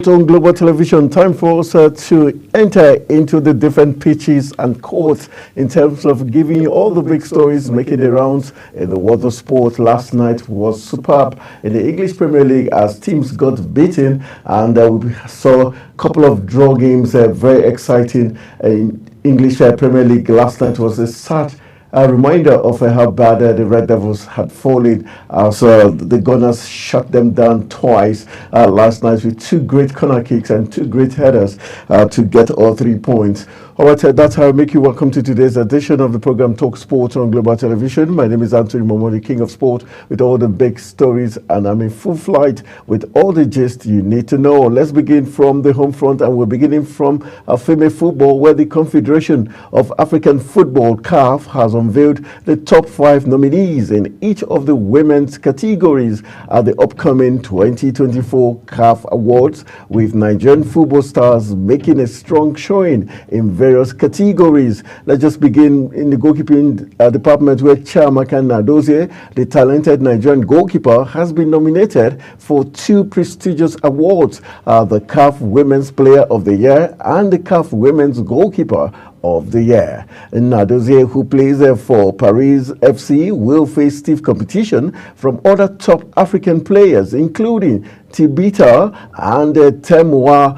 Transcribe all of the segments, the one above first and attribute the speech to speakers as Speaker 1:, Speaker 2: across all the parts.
Speaker 1: Sport on Global Television. Time for us to enter into the different pitches and courts in terms of giving you all the big stories making the rounds in the world of sport. Last night was superb in the English Premier League as teams got beaten, and we saw a couple of draw games, very exciting in English Premier League. Last night was a reminder of how bad the Red Devils had fallen. So the Gunners shut them down twice last night with two great corner kicks and two great headers to get all 3 points. All right, that's how I make you welcome to today's edition of the program Talk Sport on Global Television. My name is Anthony Momo, the King of Sport, with all the big stories, and I'm in full flight with all the gist you need to know. Let's begin from the home front, and we're beginning from female football, where the Confederation of African Football, CAF, has unveiled the top 5 nominees in each of the women's categories at the upcoming 2024 CAF Awards, with Nigerian football stars making a strong showing in various categories. Let's just begin in the goalkeeping department, where Chiamaka Nnadozie, the talented Nigerian goalkeeper, has been nominated for 2 prestigious awards, the CAF Women's Player of the Year and the CAF Women's Goalkeeper of the Year. Nnadozie, who plays for Paris FC, will face stiff competition from other top African players, including Tibita and Temwa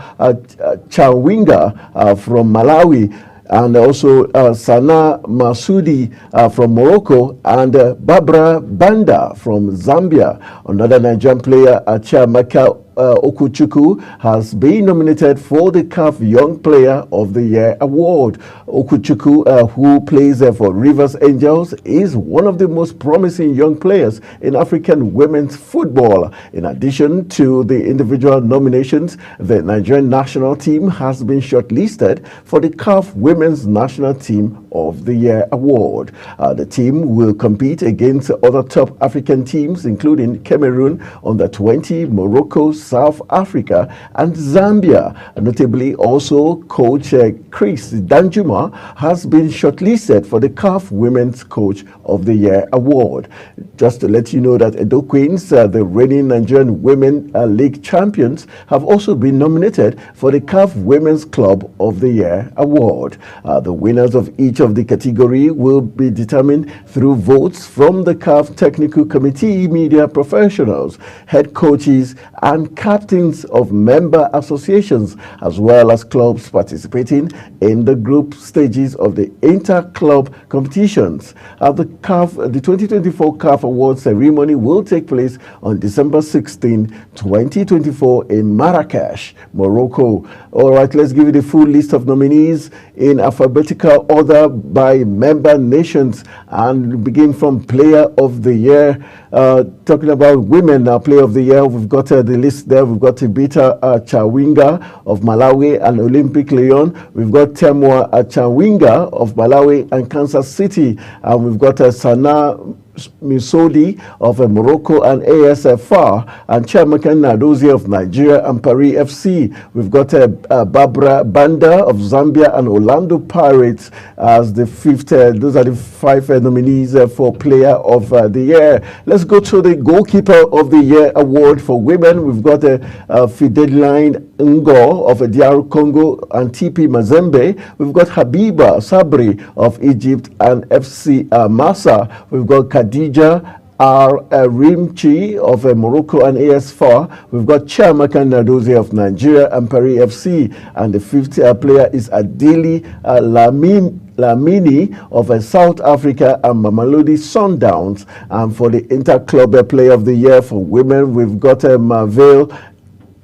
Speaker 1: Chawinga from Malawi, and also Sana Masudi from Morocco, and Barbara Banda from Zambia. Another Nigerian player, Chiamaka Okuchukwu, has been nominated for the CAF Young Player of the Year award. Okuchukwu, who plays for Rivers Angels, is one of the most promising young players in African women's football. In addition to the individual nominations, the Nigerian national team has been shortlisted for the CAF Women's National Team of the Year award. The team will compete against other top African teams, including Cameroon under 20, Morocco, South Africa, and Zambia. Notably, also Coach Chris Danjuma has been shortlisted for the CAF Women's Coach of the Year award. Just to let you know that Edo Queens, the reigning Nigerian Women League champions, have also been nominated for the CAF Women's Club of the Year award. The winners of each of the category will be determined through votes from the CAF Technical Committee, media professionals, head coaches, and captains of member associations, as well as clubs participating in the group stages of the inter-club competitions. The 2024 CAF Awards ceremony will take place on December 16, 2024 in Marrakesh, Morocco. All right, let's give you the full list of nominees in alphabetical order by member nations, and begin from Player of the Year. Talking about women, Player of the Year, we've got the list there. We've got Tibita Chawinga of Malawi and Olympic Lyon. We've got Temwa Chawinga of Malawi and Kansas City. And we've got Sana Misodi of Morocco and ASFR, and Chiamaka Nnadozie of Nigeria and Paris FC. We've got Barbara Banda of Zambia and Orlando Pirates as the 5th. Those are the 5 nominees for Player of the Year. Let's go to the Goalkeeper of the Year award for women. We've got Fideline Ngo of DR Congo and TP Mazembe. We've got Habiba Sabri of Egypt and FC Massa. We've got Khadija Rimchi of Morocco and AS4. We've got Chiamaka Nnadozie of Nigeria and Paris FC. And the 5th player is Adili Lamini of South Africa and Mamelodi Sundowns. And for the Inter-Club Player of the Year for women, we've got Marvel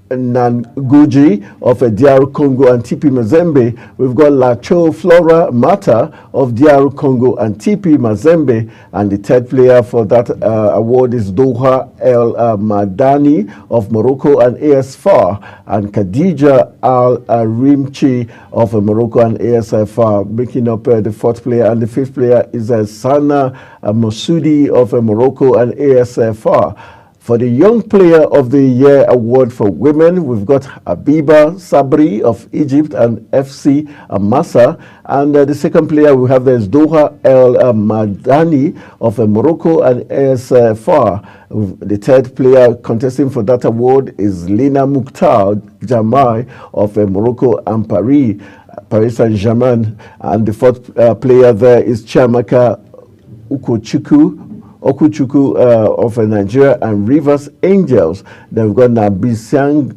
Speaker 1: Nanguji of DR Congo and TP Mazembe. We've got Lacho Flora Mata of DR Congo and TP Mazembe. And the 3rd player for that award is Doha El Madani of Morocco and AS4, and Khadija Al Rimchi of Morocco and ASFR, making up the 4th player. And the 5th player is Sana Masudi of Morocco and ASFR. For the Young Player of the Year award for women, we've got Habiba Sabri of Egypt and FC Massa. And the second player we have there is Doha El Madani of Morocco and AS FAR. The third player contesting for that award is Lina Mukhtar Jamai of Morocco and Paris Saint-Germain. And the fourth player there is Chiamaka Okuchukwu of Nigeria and Rivers Angels. Then we've got Nabisian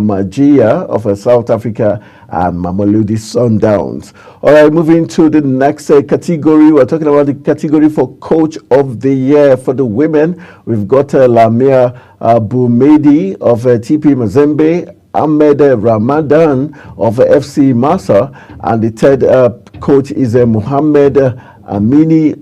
Speaker 1: Magia of South Africa and Mamelodi Sundowns. All right, moving to the next category. We're talking about the category for Coach of the Year for the women. We've got Lamia Boumedi of TP Mazembe, Ahmed Ramadan of FC Massa, and the third coach is Mohammed Amini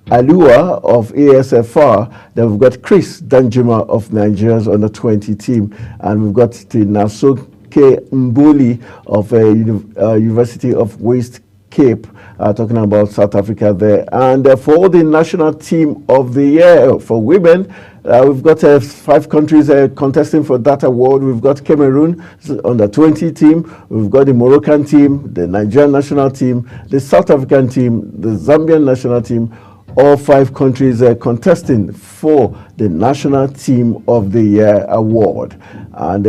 Speaker 1: Alua of ASFR. Then we've got Chris Danjuma of Nigeria's under-20 team, and we've got the Nasoke Mbuli of University of West Cape, talking about South Africa there. And for the national team of the year for women, we've got 5 countries contesting for that award. We've got Cameroon under-20 team, we've got the Moroccan team, the Nigerian national team, the South African team, the Zambian national team. All 5 countries contesting for the National Team of the Year award. And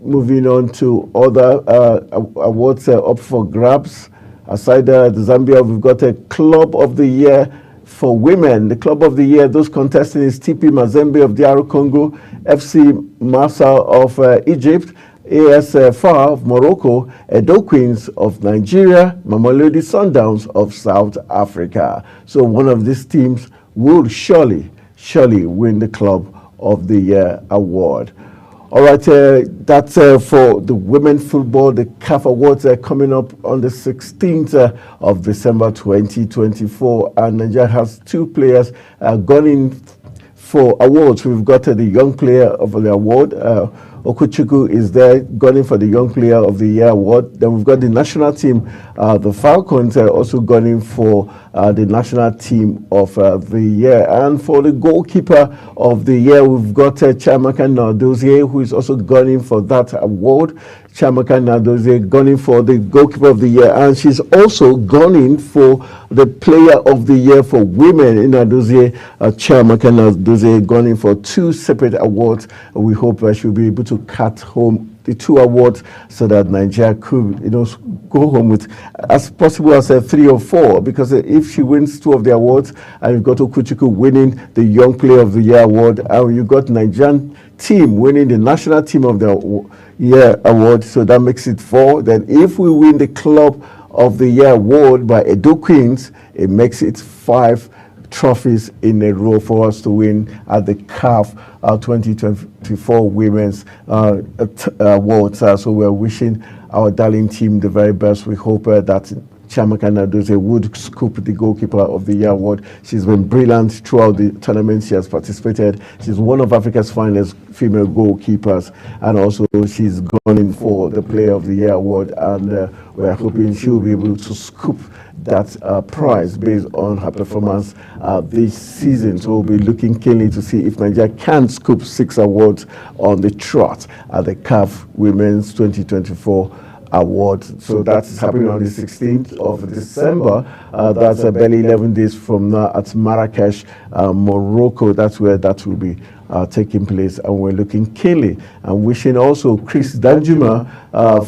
Speaker 1: moving on to other awards up for grabs. Aside the Zambia, we've got a Club of the Year for women. The Club of the Year, those contesting is TP Mazembe of DR Congo, FC Massa of Egypt, AS FAR of Morocco, Edo Queens of Nigeria, Mamelodi Sundowns of South Africa. So one of these teams will surely win the Club of the Year award. All right, that's for the women football. The CAF Awards are coming up on the 16th of December 2024, and Nigeria has 2 players gone in for awards. We've got the Young Player of the Award. Okuchukwu is there, gunning for the Young Player of the Year award. Then we've got the national team, the Falcons, also gunning for the national team of the year. And for the goalkeeper of the year, we've got Chiamaka Nnadozie, who is also gunning for that award. Chiamaka Nnadozie gunning for the goalkeeper of the year, and she's also gunning for the player of the year for women. Nnadozie, Chiamaka Nnadozie gunning for 2 separate awards. We hope she'll be able to cut home the 2 awards so that Nigeria could, go home with as possible as 3 or 4. Because if she wins 2 of the awards, and you've got Okuchukwu winning the Young Player of the Year award, and you've got Nigerian team winning the National Team of the Year award, so that makes it 4. Then if we win the Club of the Year award by Edo Queens, it makes it 5 trophies in a row for us to win at the CAF 2024 Women's Awards. So we're wishing our darling team the very best. We hope that Chiamaka Nnadozie would scoop the Goalkeeper of the Year award. She's been brilliant throughout the tournament she has participated. She's one of Africa's finest female goalkeepers, and also she's gone in for the Player of the Year award, and we're hoping she'll be able to scoop that prize based on her performance this season. So we'll be looking keenly to see if Nigeria can scoop 6 awards on the trot at the CAF Women's 2024 Award. So that's happening on the 16th of December. That's barely 11 days from now at Marrakesh, Morocco. That's where that will be taking place, and we're looking keenly and wishing also Chris Danjuma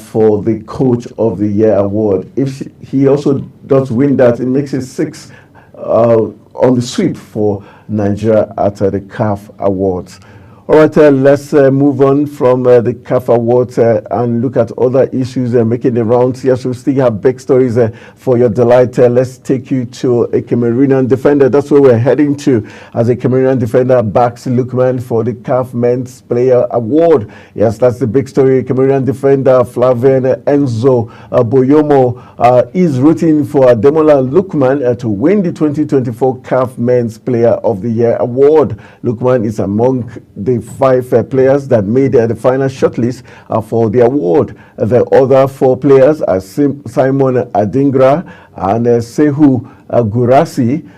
Speaker 1: for the Coach of the Year award. If he also does win that, it makes it 6 on the sweep for Nigeria at the CAF Awards. All right, let's move on from the CAF Awards and look at other issues making the rounds. Yes, we still have big stories for your delight. Let's take you to a Cameroonian defender. That's where we're heading to, as a Cameroonian defender backs Lookman for the CAF Men's Player Award. Yes, that's the big story. Cameroonian defender Flavien Enzo Boyomo is rooting for Ademola Lookman to win the 2024 CAF Men's Player of the Year Award. Lookman is among the 5 players that made the final shortlist for the award. The other 4 players are Simon Adingra and Sehu Gurasi.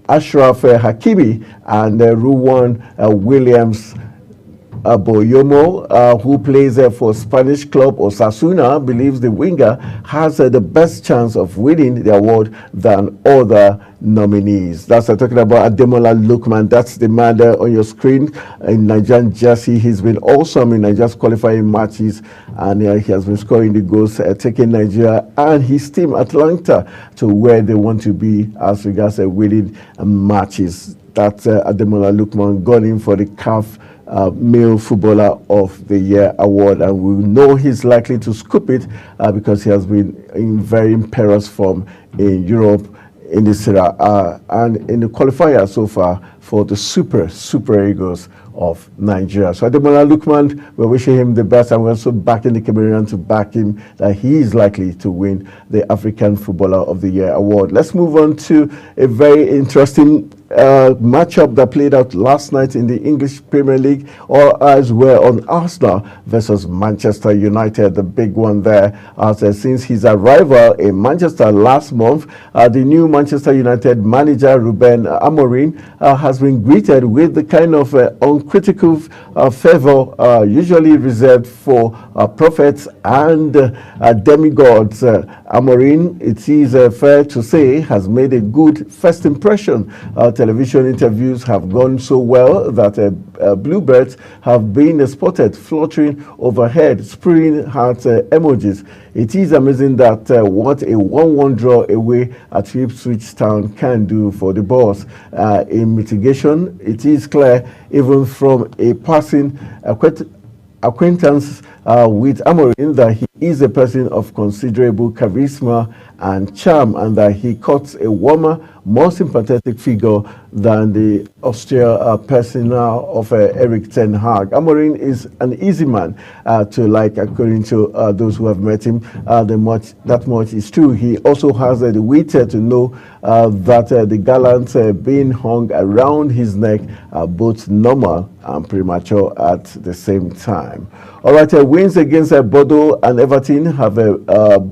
Speaker 1: Ashraf Hakimi and Ruwan Williams Boyomo, who plays for Spanish club Osasuna, believes the winger has the best chance of winning the award than other nominees. That's talking about Ademola Lookman. That's the man there on your screen in Nigerian jersey. He's been awesome in Nigeria's qualifying matches, and he has been scoring the goals, taking Nigeria and his team Atlanta to where they want to be as regards winning matches. That's Ademola Lookman gone in for the CAF Male Footballer of the Year award, and we know he's likely to scoop it because he has been in very imperious form in Europe in this era and in the qualifier so far for the Super Eagles of Nigeria. So Ademola Lookman, we're wishing him the best, and we're also backing the Cameroonian to back him that he is likely to win the African Footballer of the Year award. Let's move on to a very interesting matchup that played out last night in the English Premier League. All eyes were on Arsenal versus Manchester United, the big one there. Since his arrival in Manchester last month, the new Manchester United manager Ruben Amorim has been greeted with the kind of uncritical favor usually reserved for prophets and demigods. Amorim, it is fair to say, has made a good first impression. Television interviews have gone so well that bluebirds have been spotted fluttering overhead, spraying heart emojis. It is amazing that what a 1-1 draw away at Ipswich Town can do for the boss. In mitigation, it is clear, even from a passing acquaintance with Amorim, that he is a person of considerable charisma and charm, and that he cuts a warmer, more sympathetic figure than the austere persona of Erik ten Hag. Amorim is an easy man to like, according to those who have met him. That much is true. He also has the wit to know that the gallants being hung around his neck are both normal and premature at the same time. All right, wins against Bordeaux and Everton have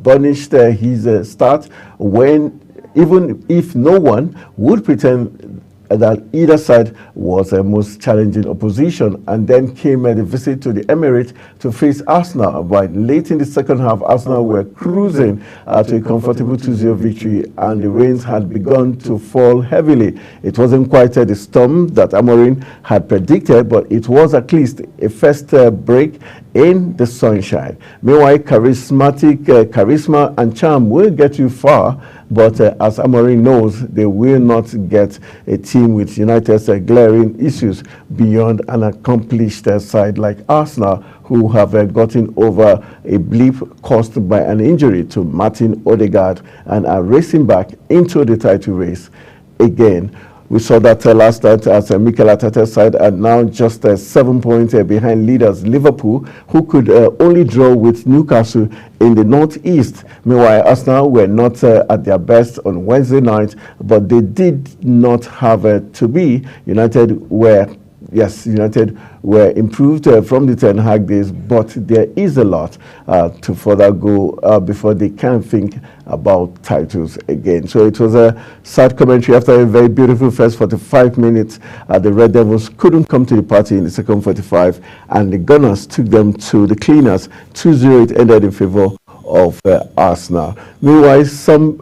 Speaker 1: burnished his start, when even if no one would pretend that either side was a most challenging opposition. And then came the visit to the Emirates to face Arsenal. But late in the second half, Arsenal were cruising to a comfortable 2-0 victory, and the rains had begun to fall heavily. It wasn't quite the storm that Amorim had predicted, but it was at least a first break in the sunshine. Meanwhile, charisma and charm will get you far, but as Amorim knows, they will not get a team with United's glaring issues beyond an accomplished side like Arsenal, who have gotten over a blip caused by an injury to Martin Odegaard and are racing back into the title race again. We saw that last night as Mikel Arteta's side are now just 7 points behind leaders Liverpool, who could only draw with Newcastle in the northeast. Meanwhile, Arsenal were not at their best on Wednesday night, but they did not have to be. United were improved from the Ten Hag days, but there is a lot to further go before they can think about titles again. So it was a sad commentary after a very beautiful first 45 minutes. The Red Devils couldn't come to the party in the second 45, and the Gunners took them to the cleaners. 2-0 it ended in favor of Arsenal. Meanwhile, some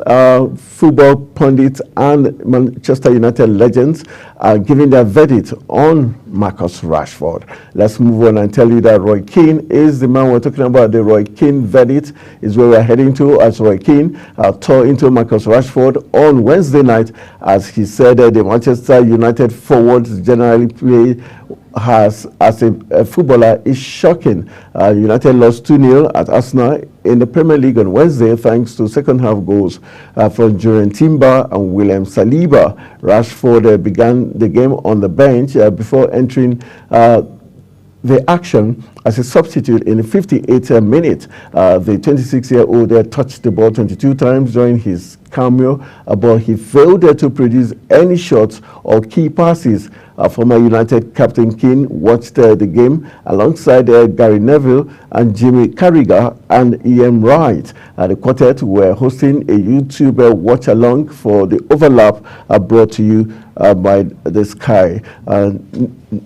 Speaker 1: football pundits and Manchester United legends are giving their verdict on Marcus Rashford. Let's move on and tell you that Roy Keane is the man we're talking about. The Roy Keane verdict is where we're heading to, as Roy Keane tore into Marcus Rashford on Wednesday night, as he said the Manchester United forwards generally play as a footballer is shocking. United lost 2-0 at Arsenal in the Premier League on Wednesday, thanks to second half goals from Jurrien Timber and William Saliba. Rashford began the game on the bench before entering the action as a substitute in the 58th minute. The 26-year-old touched the ball 22 times during his cameo, but he failed to produce any shots or key passes. Former United captain Keane watched the game alongside Gary Neville and Jimmy Carragher and Ian Wright. The quartet were hosting a YouTube watch-along for the overlap brought to you by the Sky.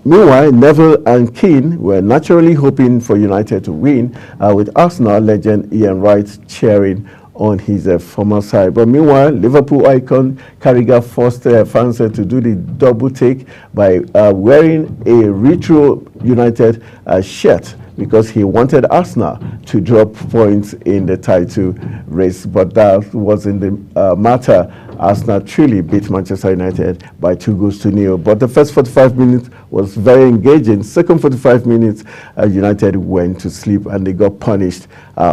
Speaker 1: Meanwhile, Neville and Keane were naturally hoping for United to win, with Arsenal legend Ian Wright cheering on his former side. But meanwhile, Liverpool icon Carragher forced fans to do the double take by wearing a retro United shirt because he wanted Arsenal to drop points in the title race. But that wasn't the matter. Arsenal truly beat Manchester United by 2-0. But the first 45 minutes was very engaging. Second 45 minutes, United went to sleep and they got punished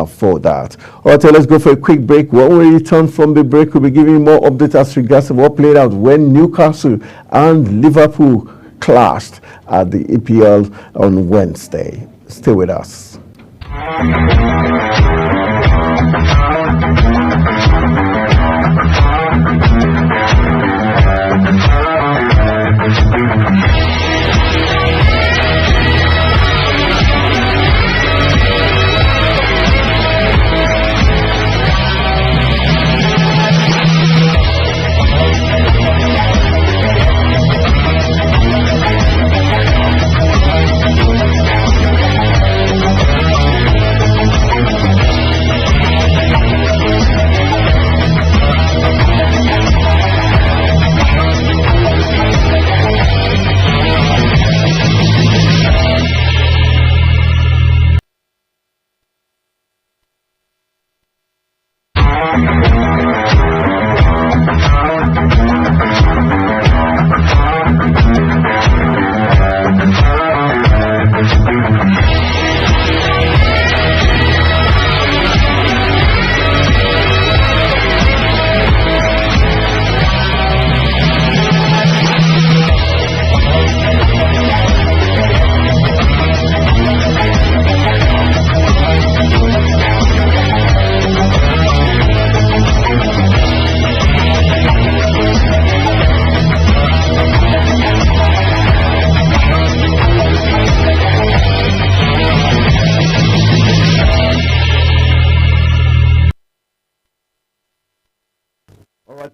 Speaker 1: for that. All right, let's go for a quick break. When we return from the break, we'll be giving you more updates as regards to what played out when Newcastle and Liverpool clashed at the EPL on Wednesday. Stay with us.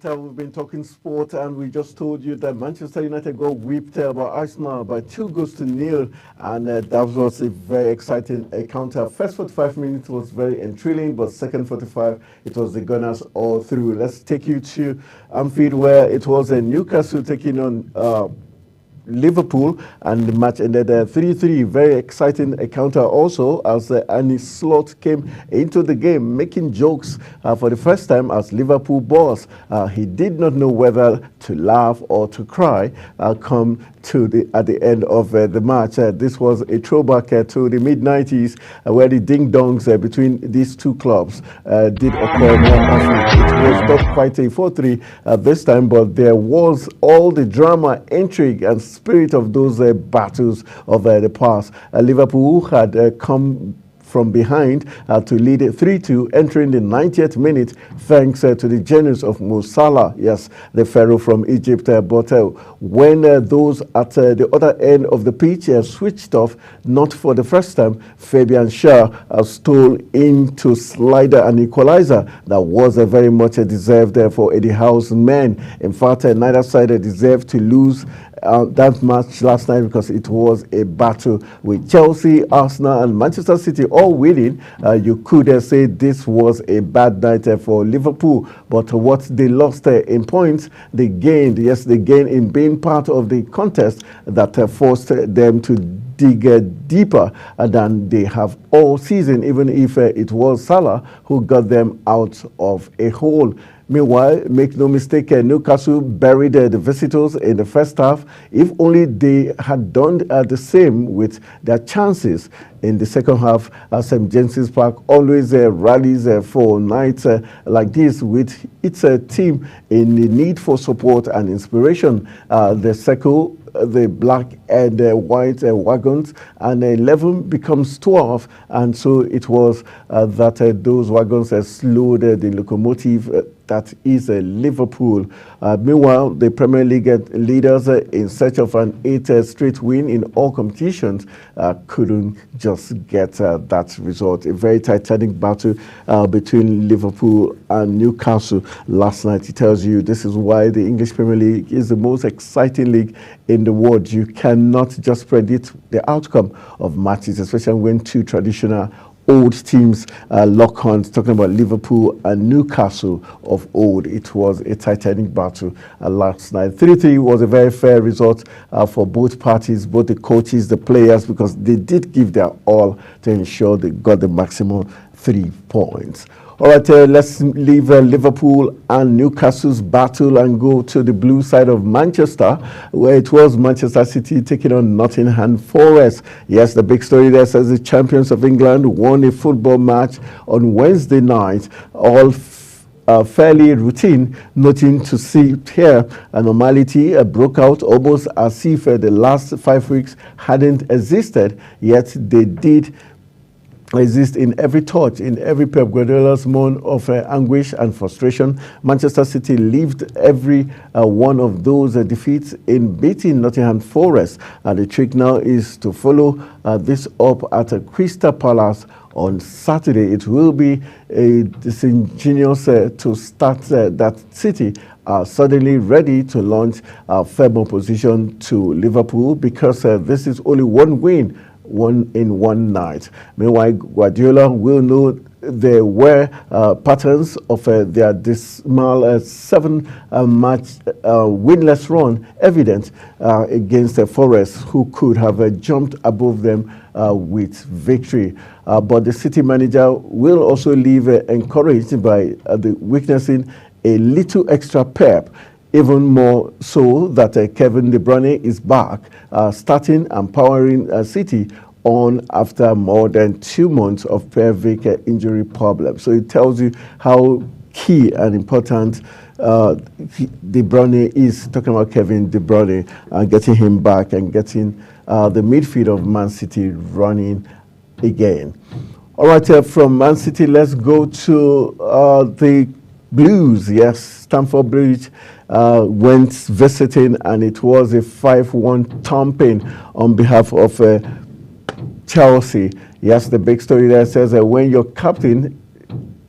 Speaker 1: We've been talking sport, and we just told you that Manchester United got whipped by Arsenal by 2-0, and that was a very exciting encounter. First 45 minutes was very thrilling, but second 45, it was the Gunners all through. Let's take you to Anfield, where it was Newcastle taking on Liverpool, and the match ended 3-3. Very exciting encounter also, as Arne Slot came into the game making jokes for the first time as Liverpool boss. He did not know whether to laugh or to cry come to at the end of the match. This was a throwback to the mid-90s where the ding-dongs between these two clubs did occur more often. It was not quite a 4-3 this time, but there was all the drama, intrigue, and spirit of those battles of the past. Liverpool had come from behind to lead 3-2, entering the 90th minute, thanks to the genius of Mo Salah, yes, the pharaoh from Egypt. But when those at the other end of the pitch switched off, not for the first time, Fabian Schär stole into slider and equalizer that was very much deserved for Eddie Howe's men. In fact, neither side deserved to lose that match last night, because it was a battle with Chelsea, Arsenal, and Manchester City all winning. You could say this was a bad night for Liverpool, but what they lost in points, they gained. Yes, they gained in being part of the contest that forced them to dig deeper than they have all season, even if it was Salah who got them out of a hole. Meanwhile, make no mistake, Newcastle buried the visitors in the first half. If only they had done the same with their chances in the second half. St. James's Park always rallies for nights like this, with its team in the need for support and inspiration. The circle the black and white wagons, and 11 becomes 12, and so it was that those wagons slowed the locomotive that is Liverpool. Meanwhile, the Premier League leaders in search of an 8th straight win in all competitions couldn't just get that result. A very titanic battle between Liverpool and Newcastle last night. It tells you this is why the English Premier League is the most exciting league in the world. You cannot just predict the outcome of matches, especially when two traditional old teams lock horns, talking about Liverpool and Newcastle of old. It was a titanic battle last night. 3-3 was a very fair result for both parties, both the coaches, the players, because they did give their all to ensure they got the maximum 3 points. All right, let's leave Liverpool and Newcastle's battle and go to the blue side of Manchester, where it was Manchester City taking on Nottingham Forest. Yes, the big story there says the champions of England won a football match on Wednesday night, all fairly routine, nothing to see here. A normality broke out almost as if the last 5 weeks hadn't existed, yet they did exist in every thought, in every Pep Guardiola's moan of anguish and frustration. Manchester City lived every one of those defeats in beating Nottingham Forest. The trick now is to follow this up at Crystal Palace on Saturday. It will be disingenuous to start that City suddenly ready to launch a firm opposition to Liverpool, because this is only one win in one night. Meanwhile, Guardiola will know there were patterns of their dismal 7-match winless run evident against the Forest, who could have jumped above them with victory. But the City manager will also leave encouraged by the witnessing a little extra pep, even more so that Kevin De Bruyne is back, starting and powering City on after more than 2 months of pelvic injury problems. So it tells you how key and important De Bruyne is, talking about Kevin De Bruyne, getting him back and getting the midfield of Man City running again. All right, from Man City, let's go to the Blues. Yes, Stamford Bridge went visiting, and it was a 5-1 thumping on behalf of Chelsea. Yes, the big story there says that when your captain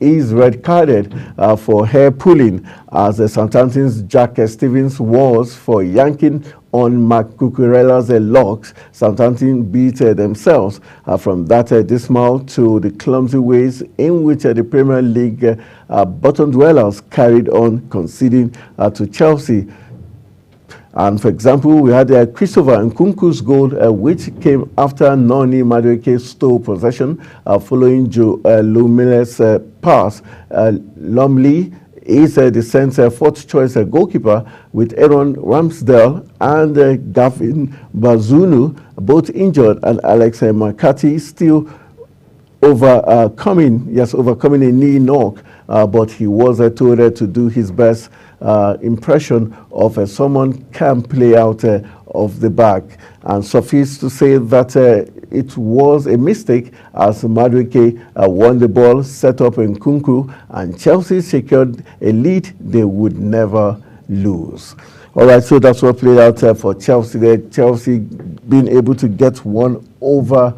Speaker 1: is red carded for hair pulling, as Southampton's Jack Stevens was for yanking on Marc Cucurella's locks, Southampton beat themselves from that dismal to the clumsy ways in which the Premier League bottom dwellers carried on conceding to Chelsea. And for example, we had Christopher Nkunku's goal, which came after Noni Madueke stole possession following Joe Lumine's pass. Lumley is the centre fourth choice goalkeeper, with Aaron Ramsdale and Gavin Bazunu both injured, and Alex McCarthy still overcoming a knee knock, but he was told to do his best impression of someone can play out of the back. And suffice to say that it was a mistake, as Madueke won the ball, set up Nkunku, and Chelsea secured a lead they would never lose. All right, so that's what played out for Chelsea there. Chelsea being able to get one over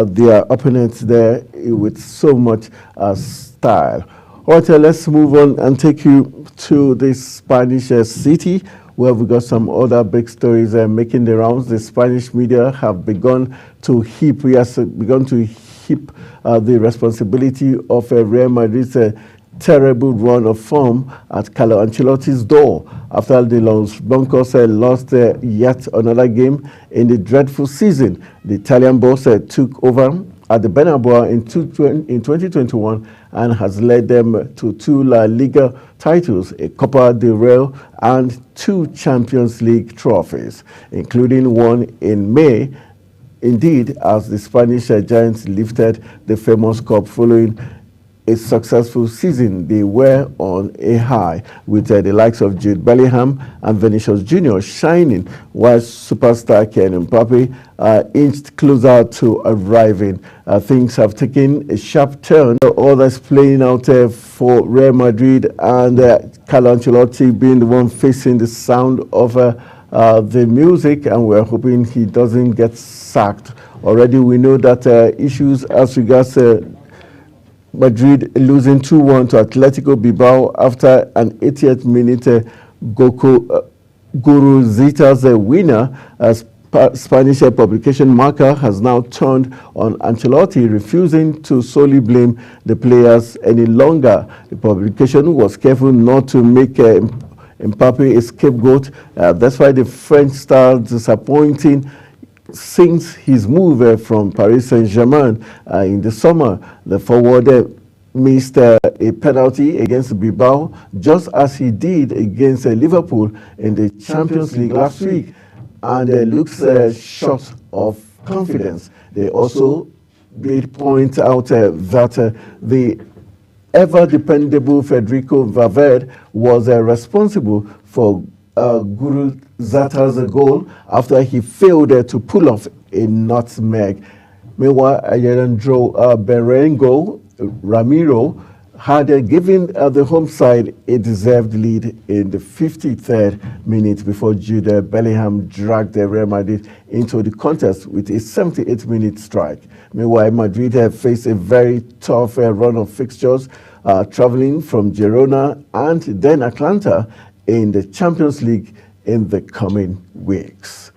Speaker 1: their opponents there with so much style. All right, let's move on and take you to the Spanish city, where we got some other big stories making the rounds. The Spanish media have begun to heap the responsibility of Real Madrid's terrible run of form at Carlo Ancelotti's door, after the Los Blancos lost yet another game in the dreadful season. The Italian boss took over at the Bernabeu in 2021 and has led them to 2 La Liga titles, a Copa del Rey, and 2 Champions League trophies, including one in May. Indeed, as the Spanish Giants lifted the famous cup following a successful season. They were on a high with the likes of Jude Bellingham and Vinicius Junior shining, while superstar Kylian Mbappe inched closer to arriving. Things have taken a sharp turn. Others playing out for Real Madrid, and Carlo Ancelotti being the one facing the sound of the music, and we're hoping he doesn't get sacked. Already we know that issues as regards Madrid losing 2-1 to Atletico Bilbao after an 80th minute Guru Zita's winner. Spanish publication Marca has now turned on Ancelotti, refusing to solely blame the players any longer. The publication was careful not to make Mbappe a scapegoat. That's why the French star disappointing since his move from Paris Saint-Germain in the summer. The forward missed a penalty against Bilbao, just as he did against Liverpool in the Champions League last week, and looks short of confidence. They also did point out that the ever-dependable Federico Valverde was responsible for Guru Zata's goal after he failed to pull off a nutmeg. Meanwhile, Alejandro Berengo Ramiro had given the home side a deserved lead in the 53rd minute before Jude Bellingham dragged Real Madrid into the contest with a 78th-minute strike. Meanwhile, Madrid have faced a very tough run of fixtures, traveling from Girona and then Atlanta in the Champions League in the coming weeks.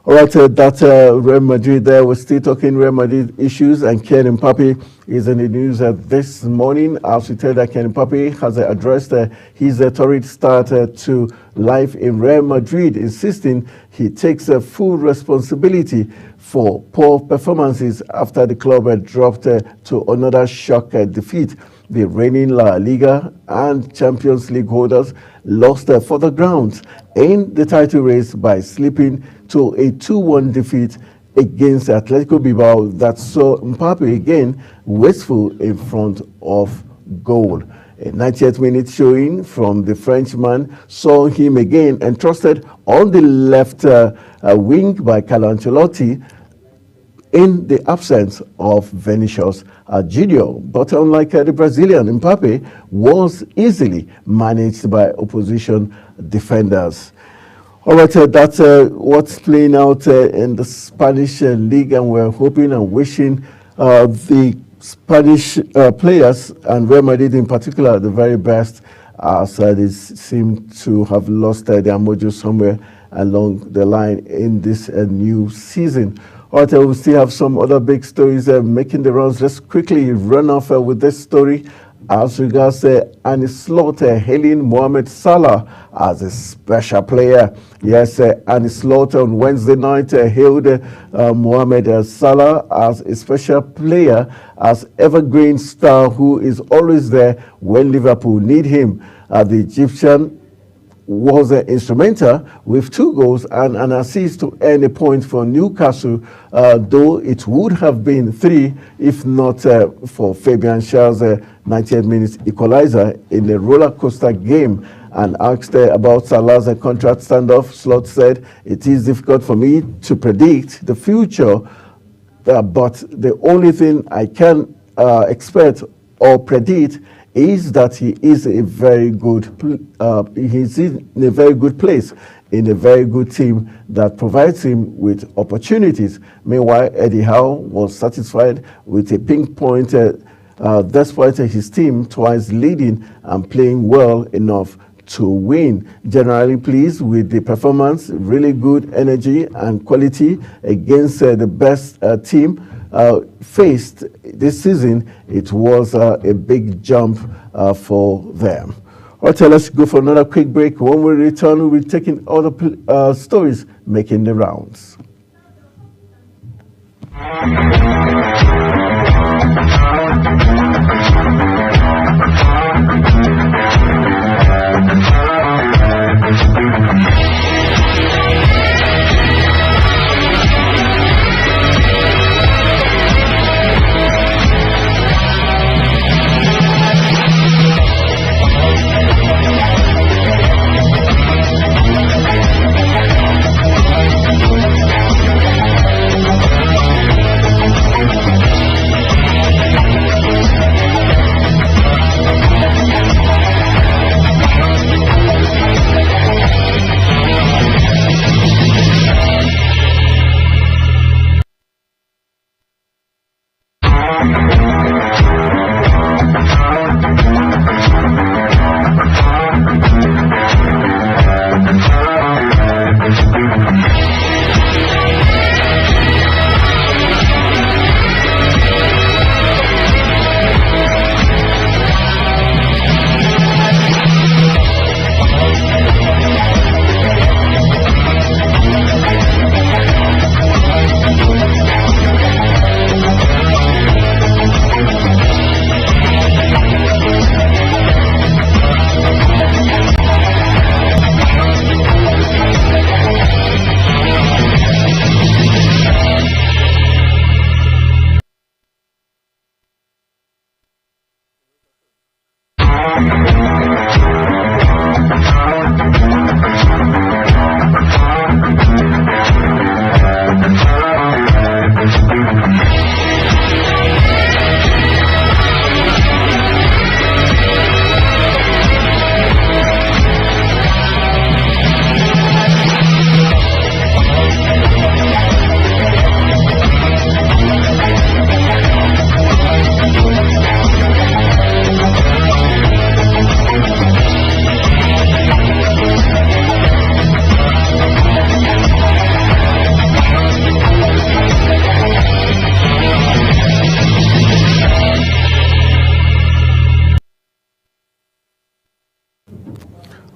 Speaker 1: All right, that's Real Madrid there. We're still talking Real Madrid issues, and Kylian Mbappe is in the news this morning. As we tell that Kylian Mbappe has addressed his torrid start to life in Real Madrid, insisting he takes full responsibility for poor performances after the club dropped to another shock defeat. The reigning La Liga and Champions League holders lost further ground in the title race by slipping to a 2-1 defeat against Atletico Bilbao that saw Mbappe again wasteful in front of goal. A 90th minute showing from the Frenchman saw him again entrusted on the left wing by Carlo Ancelotti in the absence of Vinicius Junior. But unlike the Brazilian, Mbappe was easily managed by opposition defenders. All right, that's what's playing out in the Spanish league, and we're hoping and wishing the Spanish players, and Real Madrid in particular, the very best, as they seem to have lost their mojo somewhere along the line in this new season. All right, we still have some other big stories making the rounds. Let's quickly run off with this story as regards Arne Slot hailing Mohamed Salah as a special player. Yes, Arne Slot on Wednesday night hailed Mohamed Salah as a special player, as evergreen star who is always there when Liverpool need him. The Egyptian was instrumental with 2 goals and an assist to earn a point for Newcastle, though it would have been 3 if not for Fabian Schär's 90th minute equalizer in the roller coaster game. And asked about Salah's contract standoff, Slot said, "It is difficult for me to predict the future, but the only thing I can expect or predict is that he is a very good, he's in a very good place, in a very good team that provides him with opportunities." Meanwhile, Eddie Howe was satisfied with a pink point despite his team twice leading and playing well enough to win. Generally pleased with the performance, really good energy and quality against the best team faced this season. It was a big jump for them. All right, let's go for another quick break. When we return, we'll be taking other stories making the rounds.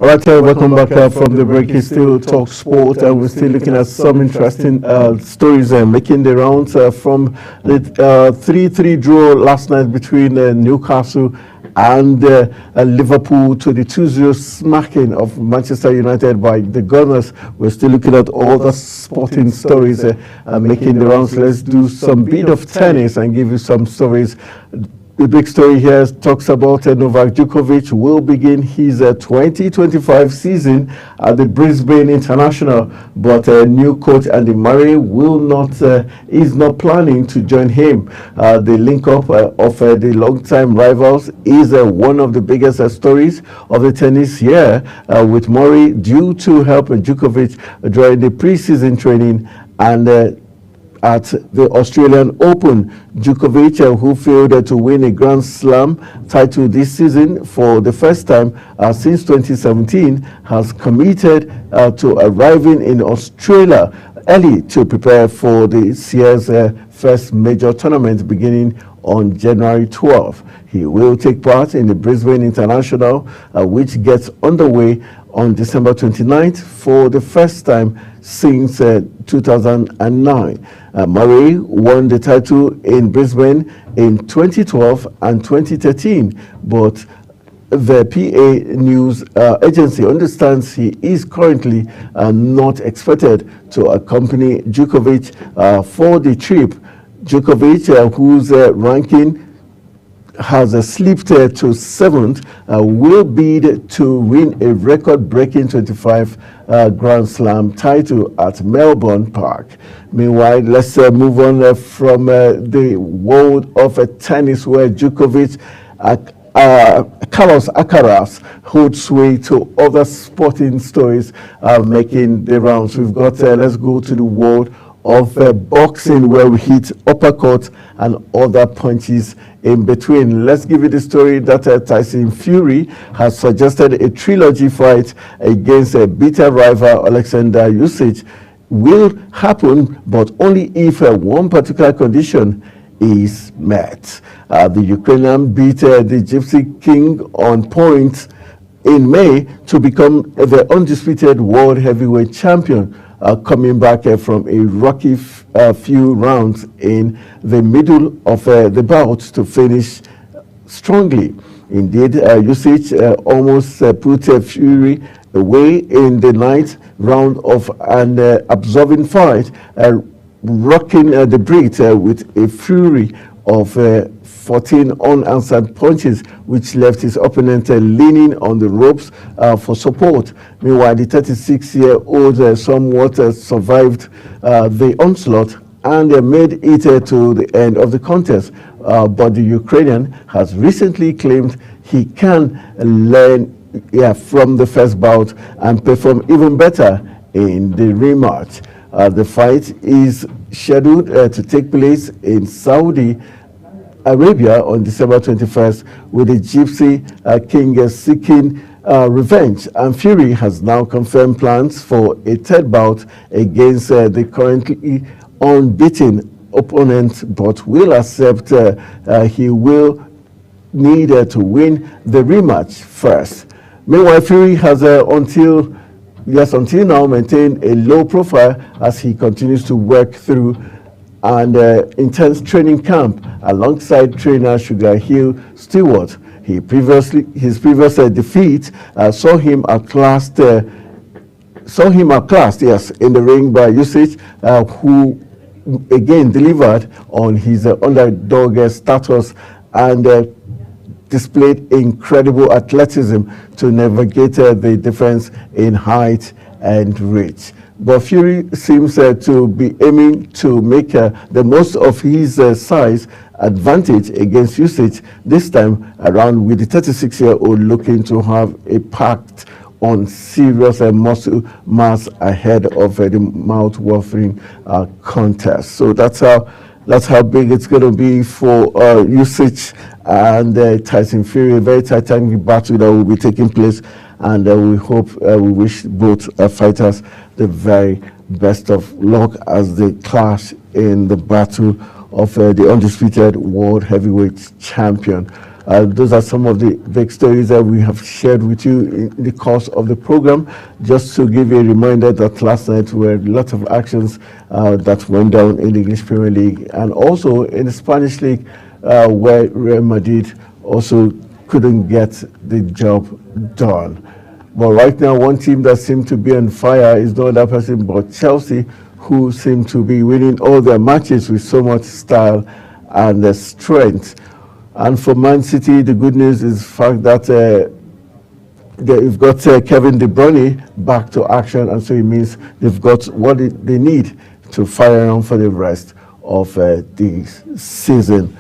Speaker 1: All right, welcome back from the break. It's still Talk Sport, and we're still looking at some interesting stories making the rounds from the 3-3 draw last night between Newcastle and Liverpool to the 2-0 smacking of Manchester United by the Gunners. We're still looking at all the sporting stories making the rounds. Let's do some bit of tennis and give you some stories. The big story here talks about Novak Djokovic will begin his 2025 season at the Brisbane International, but new coach Andy Murray is not planning to join him. The link-up of the long-time rivals is one of the biggest stories of the tennis year, with Murray due to help Djokovic during the pre-season training and at the Australian Open. Djokovic, who failed to win a Grand Slam title this season for the first time since 2017, has committed to arriving in Australia early to prepare for this year's first major tournament beginning on January 12th. He will take part in the Brisbane International, which gets underway on December 29th for the first time since 2009. Murray won the title in Brisbane in 2012 and 2013, but the PA News agency understands he is currently not expected to accompany Djokovic for the trip. Djokovic, whose ranking has slipped to 7th, will bid to win a record-breaking 25 Grand Slam title at Melbourne Park. Meanwhile, let's move on from the world of tennis, where Djokovic, Carlos Alcaraz holds sway to other sporting stories making the rounds. We've got, let's go to the world of boxing, where we hit uppercuts and other punches in between. Let's give you the story that Tyson Fury has suggested a trilogy fight against a bitter rival Alexander Usyk will happen, but only if one particular condition is met. The Ukrainian beat the Gypsy King on points in May to become the undisputed world heavyweight champion, coming back from a rocky few rounds in the middle of the bout to finish strongly. Indeed, Usyk almost put Fury away in the ninth round of an absorbing fight, rocking the Brit with a fury of 14 unanswered punches, which left his opponent leaning on the ropes for support. Meanwhile, the 36-year-old somewhat survived the onslaught and made it to the end of the contest. But the Ukrainian has recently claimed he can learn from the first bout and perform even better in the rematch. The fight is scheduled to take place in Saudi Arabia on December 21st, with the Gypsy King seeking revenge. And Fury has now confirmed plans for a third bout against the currently unbeaten opponent, but will accept he will need to win the rematch first. Meanwhile, Fury has until now maintained a low profile as he continues to work through an intense training camp alongside trainer Sugar Hill Stewart. His previous defeat saw him outclassed in the ring by Usyk, who again delivered on his underdog status and displayed incredible athleticism to navigate the defense in height and reach. But Fury seems to be aiming to make the most of his size advantage against Usyk this time around, with the 36-year-old looking to have a packed on serious muscle mass ahead of the mouth-watering contest. So that's how big it's going to be for Usyk and Tyson Fury. A very titanic battle that will be taking place, and we wish both fighters the very best of luck as they clash in the battle of the undisputed world heavyweight champion. Those are some of the big stories that we have shared with you in the course of the program. Just to give you a reminder that last night were a lot of actions that went down in the English Premier League and also in the Spanish League, where Real Madrid also couldn't get the job done. But right now, one team that seemed to be on fire is no other person but Chelsea, who seem to be winning all their matches with so much style and strength. And for Man City, the good news is the fact that they've got Kevin De Bruyne back to action, and so it means they've got what they need to fire on for the rest of the season.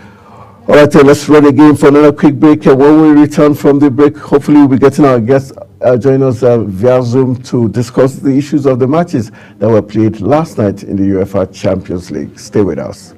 Speaker 1: All right, let's run again for another quick break. When we return from the break, hopefully we'll be getting our guests join us via Zoom to discuss the issues of the matches that were played last night in the UEFA Champions League. Stay with us.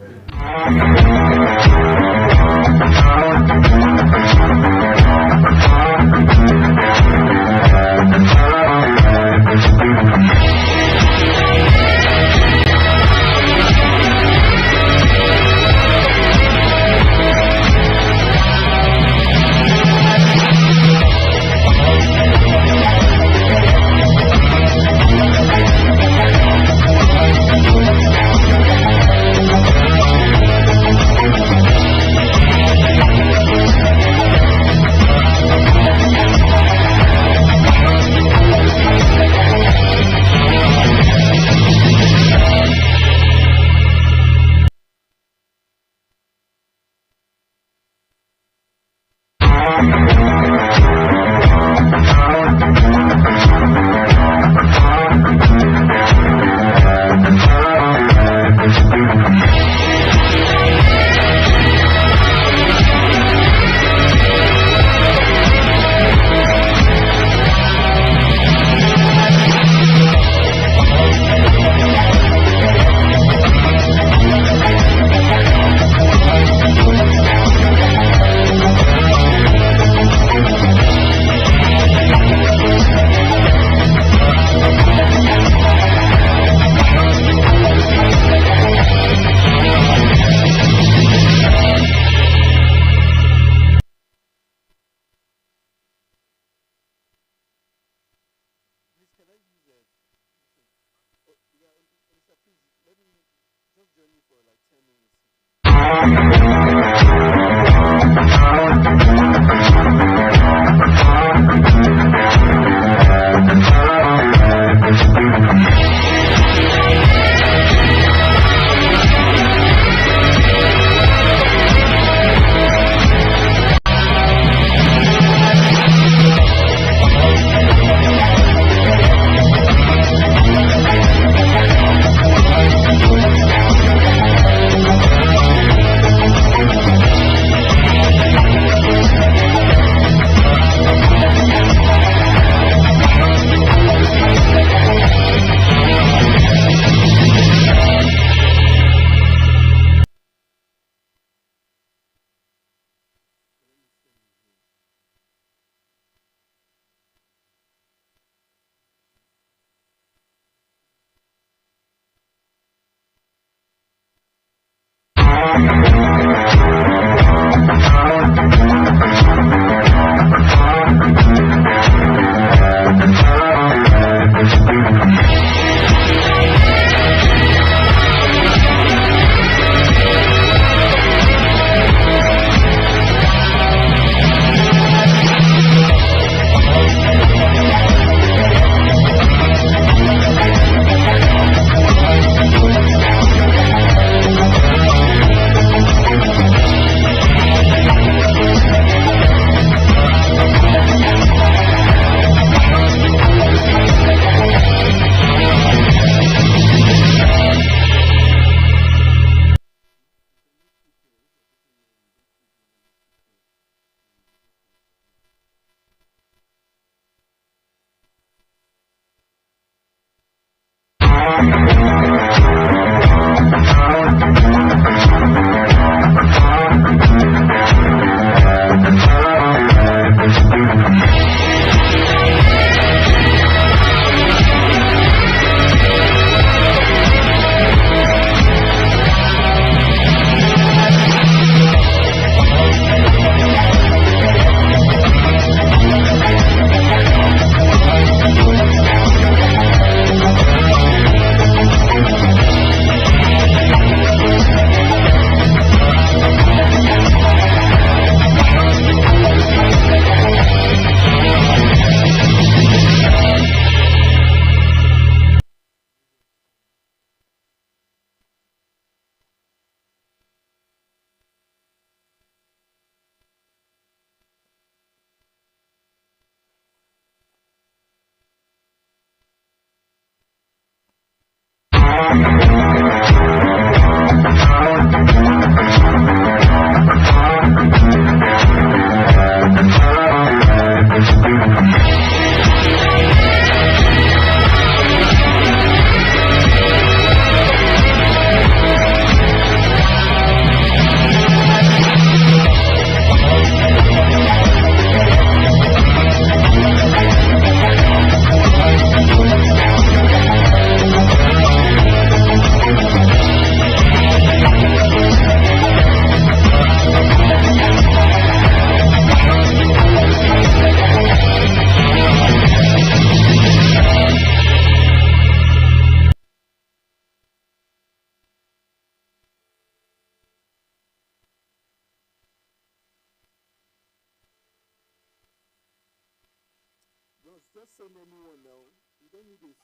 Speaker 1: Just send anyone now. You don't need this.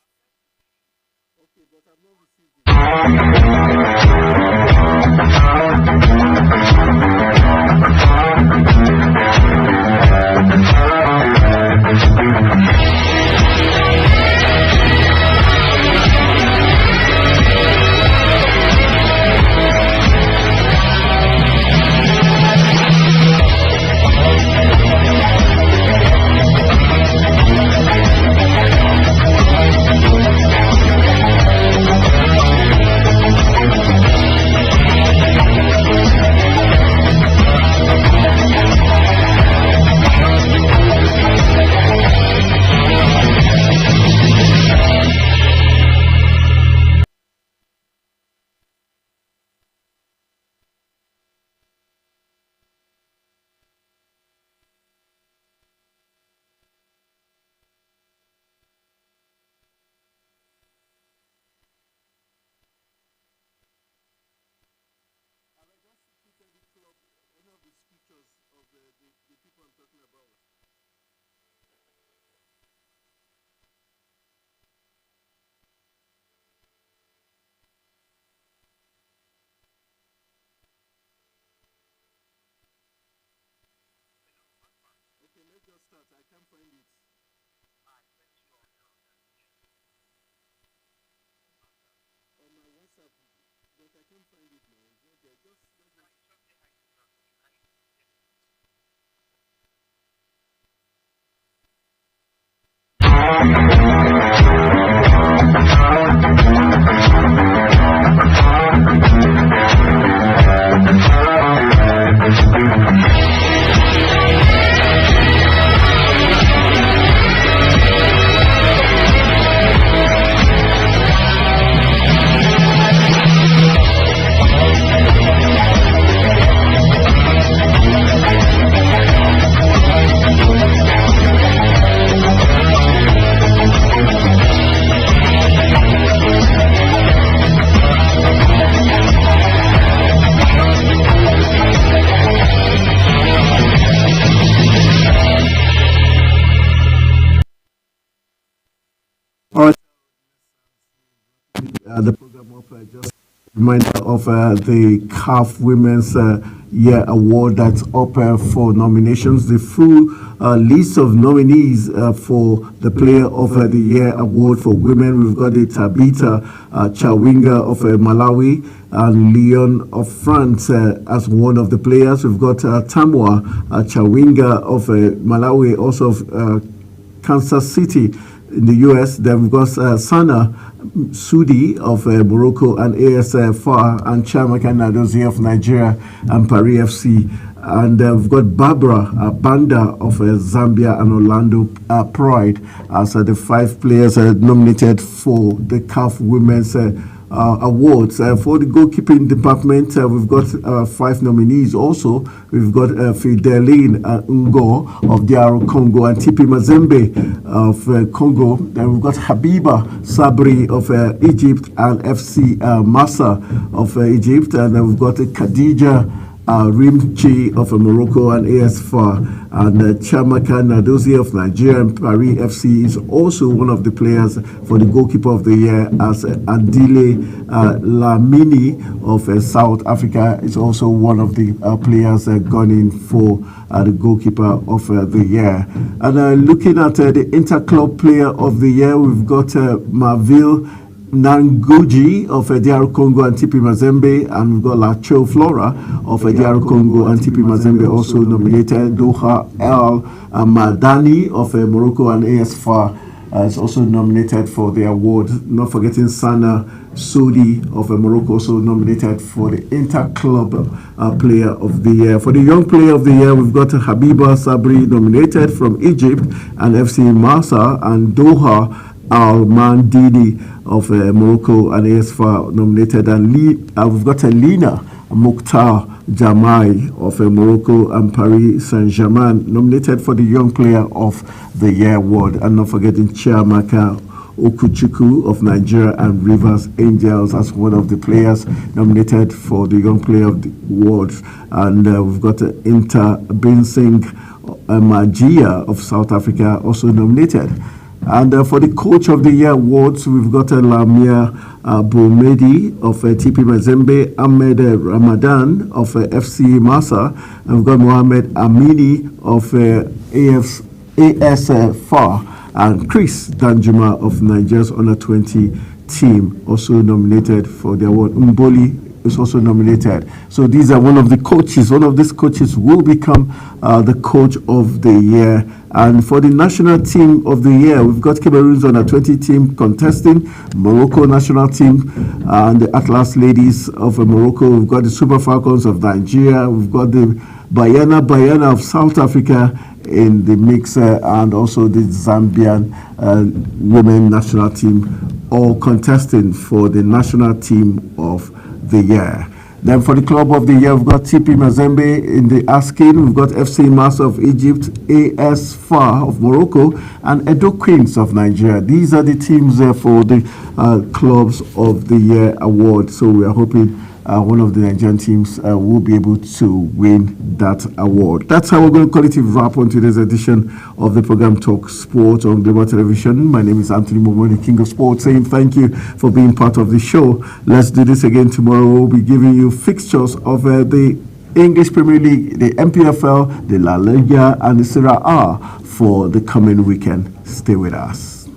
Speaker 1: Okay, but I've not received the people I'm talking about. Okay, let's just start. I can't find it. On my WhatsApp, but I can't find it now. It's not there. Just the program of just reminder of the CAF Women's Year Award that's up for nominations. The full list of nominees for the Player of the Year Award for women. We've got the Tabitha Chawinga of Malawi and Lyon of France as one of the players. We've got Tamwa Chawinga of Malawi, also of Kansas City in the US. Then we've got Sana Sudi of Morocco, and AS FAR, and Chiamaka Nnadozie of Nigeria, and Paris FC. And we've got Barbara Banda of Zambia, and Orlando Pride as the 5 players nominated for the CAF Women's Awards. For the goalkeeping department, we've got 5 nominees also. We've got Fideline Ngo of DR Congo, and Tipi Mazembe of Congo. Then we've got Habiba Sabri of Egypt, and FC Massa of Egypt. And then we've got Khadija Rimchi of Morocco, and AS FAR, and Chiamaka Nnadozie of Nigeria, and Paris FC is also one of the players for the goalkeeper of the year, as Andile Lamini of South Africa is also one of the players gunning for the goalkeeper of the year. And looking at the Interclub Player of the Year, we've got Marville Nanguji of DR Congo and Tipi Mazembe, and we've got Lacho Flora of DR Congo and Tipi Mazembe also nominated. Doha El Madani of Morocco and AS FAR is also nominated for the award. Not forgetting Sana Sudi of Morocco, also nominated for the Interclub Player of the Year. For the Young Player of the Year, we've got Habiba Sabri nominated from Egypt, and FC Massa, and Doha Al-Mandini of Morocco and AS FAR nominated, and we've got Lina Mokhtar Jamai of Morocco and Paris Saint-Germain nominated for the Young Player of the Year award. And not forgetting Chiamaka Okuchukwu of Nigeria and Rivers Angels as one of the players nominated for the Young Player of the award. And we've got Inter Binsing Magia of South Africa also nominated. And for the Coach of the Year awards, we've got Lamia Boumedi of TP Mazembe, Ahmed Ramadan of FC Massa, and we've got Mohamed Amini of AS FAR, and Chris Danjuma of Nigeria's Under-20 team also nominated for the award. Mboli is also nominated. So these are one of the coaches. One of these coaches will become the Coach of the Year. And for the National Team of the Year, we've got Cameroon's Under-20 team contesting, Morocco national team, and the Atlas Ladies of Morocco. We've got the Super Falcons of Nigeria. We've got the Bayana of South Africa in the mix, and also the Zambian women national team, all contesting for the National Team of the Year. Then for the Club of the Year, we've got TP Mazembe in the asking. We've got FC Massa of Egypt, AS FAR of Morocco, and Edo Queens of Nigeria. These are the teams for the Clubs of the Year award. So we are hoping one of the Nigerian teams will be able to win that award. That's how we're going to call it a wrap on today's edition of the program Talk Sport on Global Television. My name is Anthony Momo, the King of Sports, saying thank you for being part of the show. Let's do this again tomorrow. We'll be giving you fixtures of the English Premier League, the MPFL, the La Liga, and the Serie A for the coming weekend. Stay with us.